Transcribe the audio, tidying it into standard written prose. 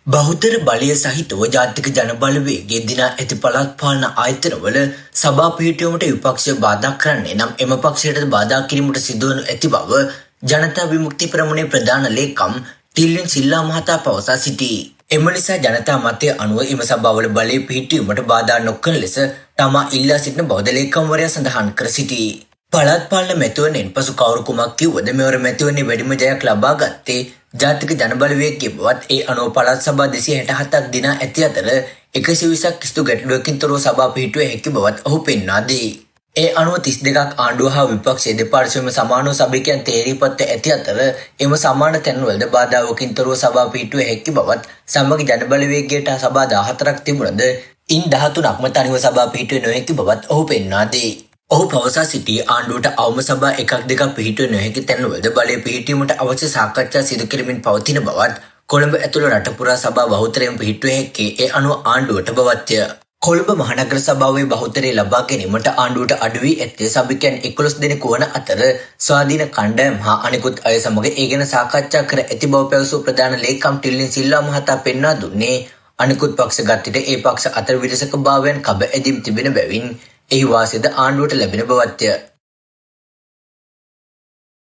බහුතර බලය සහිතව ජාතික ජනබලවේගයේ දිනා ඇති පළාත් පාලන ආයතනවල සභා පිහිටුවීමට විපක්ෂය බාධා කරන්නේ නම් එම පක්ෂයට බාධා කිරීමට සිදුවනු ඇති බව ජනතා විමුක්ති පෙරමුණේ ප්‍රධාන ලේකම් ටිල්වින් සිල්වා මහතා පවසා සිටී. එම නිසා ජනතා මතය අනුව එම සභාවල බලය පිහිටුවීමට බාධා නොකරන ලෙස තමා ඉල්ලා සිටින බවද ලේකම්වරයා සඳහන් කර සිටී. පළාත් පාලන මැතිවරණයෙන් පසු කවුරු කුමක් කිව්වද මෙවර මැතිවරණයේ වැඩිම ජයක් ලබා ගත්තේ ජාතික ජනබලවේගයේ බවත් ඒ අනුව පළාත් සභා 267ක් දිනා ඇති අතර 120ක් කිසිදු ගැටලුවකින් තොරව සභා පිහිටුවේ හැකි බවත් ඔහු පෙන්වා දී. ඒ අනුව 32ක් ආණ්ඩුව හා විපක්ෂයේ දෙපාර්ශ්වයම සමානව සභිකයන් තේරීපත් ඇති අතර එම සමාන තැන්වලද බාධාවකින් තොරව සභා පිහිටුවේ හැකි බවත් සමග ජනබලවේගයට සභා 14ක් තිබුණද ඉන් 13ක්ම තනිව සභා පිහිටුවේ නොහැකි බවත් ඔහු පෙන්වා දී. ඔහු පවසා සිටි ආණ්ඩුවට අවම සභා එකක් දෙකක් පිහිටුවේ නොහැකි තැන්වලද බලය පිහිටීමට අවශ්‍ය සාකච්ඡා සිදු කරමින් පවතින බවත් කොළඹ ඇතුළු රට පුරා සභා බහුතරයෙන් පිහිටුවේ හැකි ඒ අනුව ආණ්ඩුවට බවත්ය. කොළඹ මහනගර සභාවේ බහුතරය ලබා ගැනීමට ආණ්ඩුවට අඩු වී ඇත්තේ සභිකයන් 11 දෙනෙකු වන අතර ස්වාධීන කණ්ඩායම් හා අනෙකුත් අය සමග ඒ ගැන සාකච්ඡා කර ඇති බව පැවසූ ප්‍රධාන ලේකම් ටිල්වින් සිල්වා මහතා පෙන්වා දුන්නේ අනෙකුත් පක්ෂ ගත්තිට ඒ පක්ෂ අතර විරසක භාවයන් කබ ඇදීම් තිබෙන බැවින් එහි වාසියද ආණ්ඩුවට ලැබෙන බවත්ය.